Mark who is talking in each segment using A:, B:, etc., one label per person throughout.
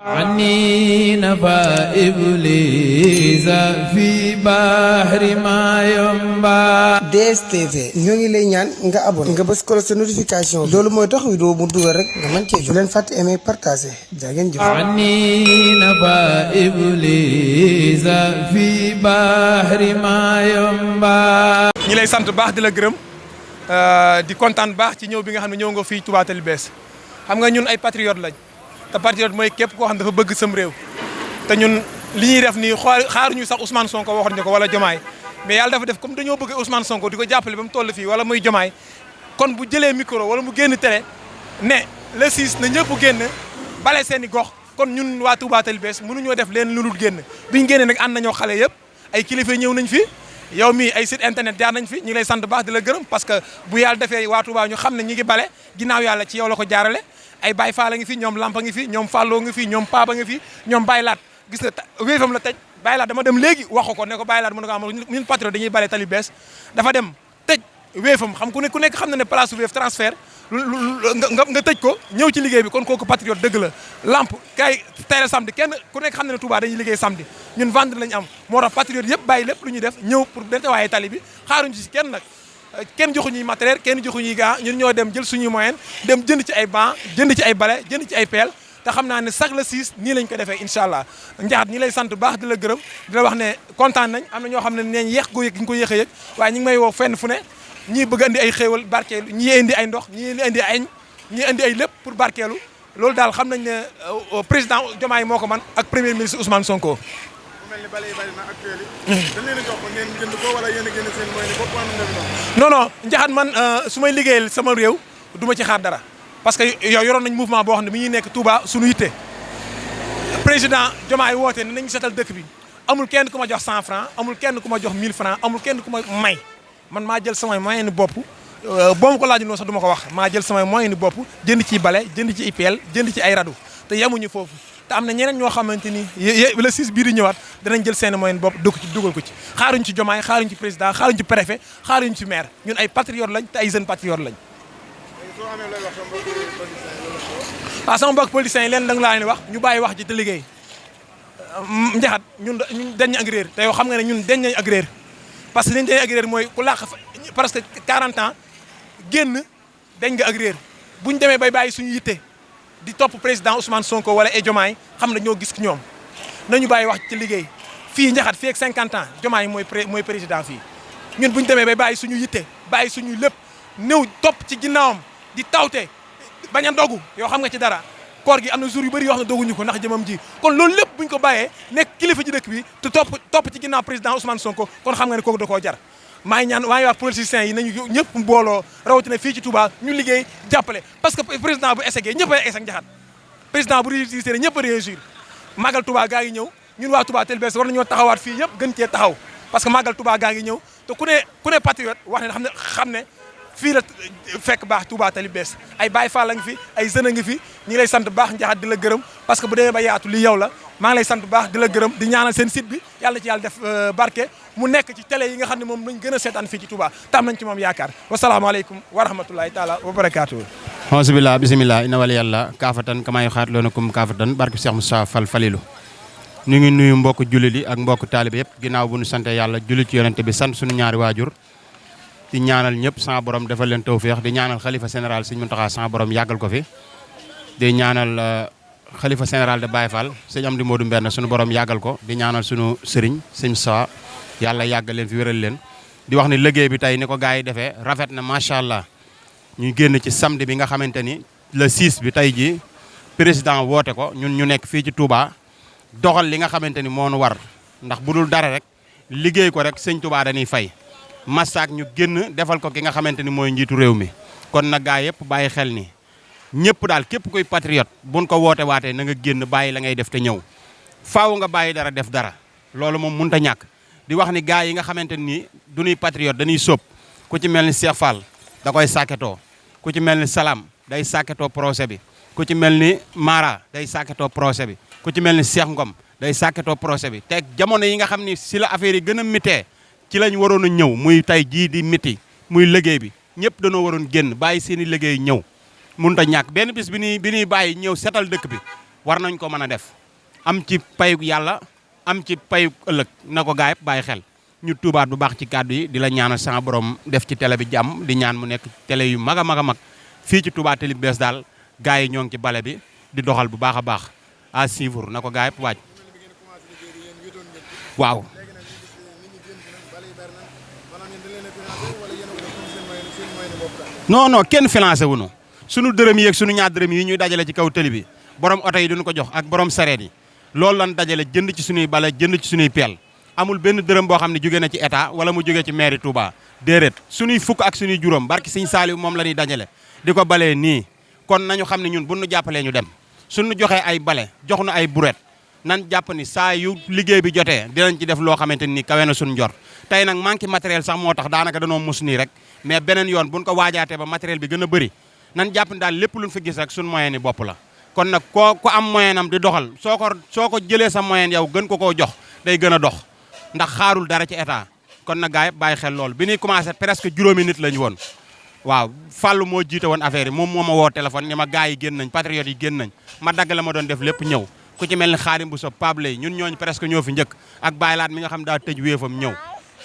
A: عني نفى إبليس في بحر ما ينبع.
B: DSTV ñoo ngi lay ñaan nga abonné nga bës ko sa notification loolu mooy tax vidéo bu dugal rek nga mën cee jot. bu leen fàtte aimer partager jaa ngeen jëf.
A: عني نفى إبليس في بحر ما ينبع.
C: ñi lay sant baax di la gërëm di kontaan baax ci ñëw bi nga xam ne ñëw nga fii Touba Tali Bees xam nga ñun ay patriote lañ te patriote mooy képp koo xam dafa bëgg sam réew te ñun li ñuy def nii xaaruñu sax Ousmane Sonko waxoon ñu ko wala Diomaye mais yàlla dafa def comme dañoo bëgg Ousmane Sonko di ko jàppale ba mu toll fii wala muy Diomaye kon bu jëlee micro wala mu génn télé ne le 6 na ñëpp génn bale seen i gox kon ñun waa Touba Tali Bees mënuñoo def leen lu dul génn biñu génnee nag ànd nañoo xale yëpp ay kilifa ñëw nañ fi yow mii ay site internet jaar nañ fi ñu ngi lay sant baax di la gërëm parce que bu yàlla defee waa Touba ñu xam ne ñi ngi bale ginnaaw yàlla ci yow la ko jaarale ay Baye Fall a ngi fi ñoom Lampa ngi fi ñoom Falloo ngi fi ñoom Paba ngi fi ñoom Baye Laat gis nga wéefam la tëj Baye Laat dama dem léegi waxu ko ne ko Baye Laat mën na ko am ñun patriote dañuy bale Tali Bees dafa dem tëj wéefam xam ku nekk xam na ne place wéef transfert nga tëj ko ñëw ci liggéey bi kon kooku patriote dëgg la lamp kay teel samedi kenn ku nekk xam na ne Touba dañuy liggéey samedi ñun vendredi lañu am moo tax patriote yëpp bàyyi lépp lu ñuy def ñëw pour nettoyer tali bi xaaruñu ci kenn nag kenn joxuñuy matériel kenn joxuñuy gaa ñun ñoo dem jël suñuy moyen dem jënd ci ay banc jënd ci ay bale jënd ci ay pelle te xam naa ne chaque le 6 nii lañ ko defee incha allah njaxat ñi lay sant baax di la gërëm di la wax ne kontaan nañ am na ñoo xam ne neeñ yeex go yëg ñu ko yéex a yëg waaye ñu ngi may woo fenn fu ne ñii bëgg andi ay xéewal barkeelu ñii indi ay ndox ñii indi ay añ ñii indi ay lépp pour barkeelu loolu daal xam nañ ne président Diomaye moo ko man ak premier ministre Ousmane Sonko.
D: mel ni bale yi bari na actuel yi. dañ leen a jox ko ngeen jënd ko wala yéen a génne seen moyen ni bopp wala nga noonu.
C: non non njaxat man su may liggéeyal sama réew du ma ci xaar dara parce que yow yoroon nañ mouvement boo xam ne mi ñuy nekk Touba suñu yitte président Diomaye woote ne nañ setal dëkk bi amul kenn ku ma jox 100 francs amul kenn ku ma jox 1000 francs amul kenn ku ma may man maa jël samay moyen ni bopp boo ma ko laaj noonu sax du ma ko wax maa jël samay moyen ni bopp jënd ci bale jënd ci IPL jënd ci ay radu te yemuñu foofu te am na ñeneen ñoo xamante ni le 6 bii di ñëwaat danañ jël seen moyen bopp dugal ko ci xaaruñ ci Diomaye xaaruñ ci président xaaruñ ci préfet xaaruñ ci maire ñun ay patriote lañ te ay jeunes patriote lañ.
D: soo amee looy wax sama mbokku politiciens yi.
C: waaw sama mbokku politiciens yi leen da nga laa leen wax ñu bàyyi wax ji te liggéey njaxat ñun dañ ñu ak réer te yow xam nga ne ñun dañ nañ ak réer parce que dañ ak réer mooy ku làq presque 40 ans génn dañ nga ak réer bu ñu demee bay bàyyi suñu yitte di topp président Ousmane Sonko wala Diomaye xam na ñoo gis ki ñoom nañu bàyyi wax ci liggéey fii njaxat fii ak 50 ans Diomaye mooy président fii ñun bu ñu demee bay bàyyi suñu yitte bàyyi suñu lépp néew topp ci ginnaawam di tawte bañ a dogu yoo xam nga ci dara koor gi am na jour yu bëri yoo xam ne doguñu ko ndax jëmam ji kon loolu lépp buñ ko bàyyee nekk kilifa ci dëkk bi te topp ci ginnaaw président Ousmane Sonko kon xam nga ne kooku da koo jar maa ngi wax politiciens yi nañu ñëpp mbooloo rawatina fii ci Touba ñu liggéey jàppale parce que président bu essayé ñëpp a essayé njaxat président bu réussir ñëpp a réussir màggal Touba gaa ngi ñëw ñun waa Touba Tali Bees war nañoo taxawaat fii yëpp gën cee taxaw parce que màggal Touba gaa ngi ñëw te ku ne patriote wax ne xam ne fii la fekk baax Touba Tali Bees ay Baye Fall a ngi fi ay jeunes a ngi fi ñu ngi lay sant baax njaxat di la gërëm parce que bu demee ba yaatu lii yow la maa ngi lay sant baax di la gërëm di ñaanal seen site bi yàlla ci yàlla def barke mu nekk ci télé yi nga xam ne moom lañ gën a seetaan fii ci Touba tam nañ ci moom yaakaar wasalaamaaleykum wa rahmatulahi taala wa barakaatu.
E: Alhamdulillah bisimilah inna wali yàlla kaafatan kamaayu xaat loonakum kaafatan barke Cheikh Moussa Fall Falilou ñu ngi nuyu mbokk jullit yi ak mbokk taalibe yëpp ginnaaw bu ñu sante yàlla jullit ci yonente bi sant suñu ñaari waajur di ñaanal ñëpp sama borom defal leen tawféex di ñaanal xalifa général Sëñ Muntaxa sama borom yàggal ko fi di ñaanal xalifa général de Baye Fall sëñ Amdi Modou Mbenn suñu borom yàggal ko di ñaanal suñu sëriñ sëñ Sa yàlla yàggal leen fi wéral leen di wax ni liggéey bi tey ni ko gars yi defee rafet na macha allah ñu génn ci samedi bi nga xamante ni le 6 bi tey ji président woote ko ñun ñu nekk fii ci Touba doxal li nga xamante ni moo nu war ndax bu dul dara rek liggéey ko rek sëñ Touba dañuy fay massaak ñu génn defal ko ki nga xamante ni mooy njiitu réew mi kon nag gaa yëpp bàyyi xel ni ñëpp daal képp kuy patriote buñ ko woote waatee na nga génn bàyyi la ngay def te ñëw faaw nga bàyyi dara def dara loolu moom mënut a ñàkk di wax ni gaa yi nga xamante ni du ñuy patriote dañuy sóob ku ci mel ni Cheikh Fall da koy sàkketoo ku ci mel ni Salam day sàkketoo projet bi ku ci mel ni Mara day sàkketoo projet bi ku ci mel ni Cheikh Ngom day sàkketoo projet bi te jamono yi nga xam ni si la affaire yi gën a mitee ci lañ waroon a ñëw muy tey jii di miti muy liggéey bi ñëpp dañoo waroon génn bàyyi seen i liggéey ñëw mënut a ñàkk benn bis bi ñuy bàyyi ñëw setal dëkk bi war nañ ko mën a def am ci payug yàlla am ci payug ëllëg na ko gaa yëpp bàyyi xel ñu tuubaat bu baax ci kàddu yi di la ñaanal sama borom def ci télé bi jàmm di ñaan mu nekk télé yu mag a mag a mag fii ci Touba Télé bees daal gaa yi ñoo ngi ci bale bi di doxal bu baax a baax à suivre na ko gaa yëpp waaj waaw. non kenn financé wuñu sunu dërëm yi ak sunu ñaar dërëm yi ñuy dajale ci kaw télé bi borom oto yi duñu ko jox ak borom sareet yi loolu lan dajale jënd ci sunuy bale jënd ci sunuy peel amul benn dërëm boo xam ne jóge na ci état wala mu jóge ci mairie Touba déedéet sunuy fukk ak sunuy juróom barki Sëñ Saaliw moom la ñuy dajale di ko balee nii kon nañu xam ne ñun bu nu jàppalee ñu dem suñu joxee ay bale jox nu ay buret nan jàpp ni saa yu liggéey bi jotee dinañ ci def loo xamante ni kawe na suñu njort tey nag manque matériel sax moo tax daanaka danoo mus nii rek mais beneen yoon buñ ko waajaatee ba matériel bi gën a bëri nan jàpp ni daal lépp luñ fi gis rek suñu moyen ni bopp la kon nag ko am moyen am di doxal soo ko jëlee sa moyen yow gën ko koo jox day gën a dox ndax xaarul dara ci état kon nag gars yi bàyyi xel loolu bi ñuy commencé presque juróomi nit lañu woon waaw Fallou moo jiite woon affaire yi moom moo ma woo téléphone ni ma gars yi génn nañ patriotes yi génn nañ ma dagg la ma doon def lépp ñëw ku ci mel ni Xaadim bu so Pable yi ñun ñooñu presque ñoo fi njëkk ak Baylaat mi nga xam daa tëj wéefam ñëw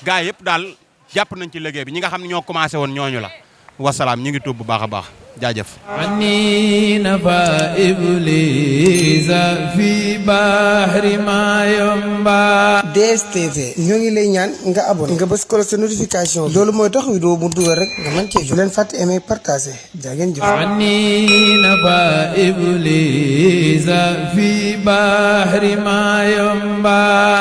E: gars yëpp daal jàpp nañ ci liggéey bi ñi nga xam ne ñoo commencé woon ñooñu la wasalaam ñu ngi tuub bu baax a baax jaajëf
A: anni nafa iblisa fi bahri ma yomba.
B: DSTV ñoo ngi lay ñaan nga abonné nga bës ko sa notification loolu mooy tax vidéo mu dugal rek nga mën cee jot leen fàtte aimer partager jaa ngeen jëf
A: anni nafa iblisa fi bahri ma yomba.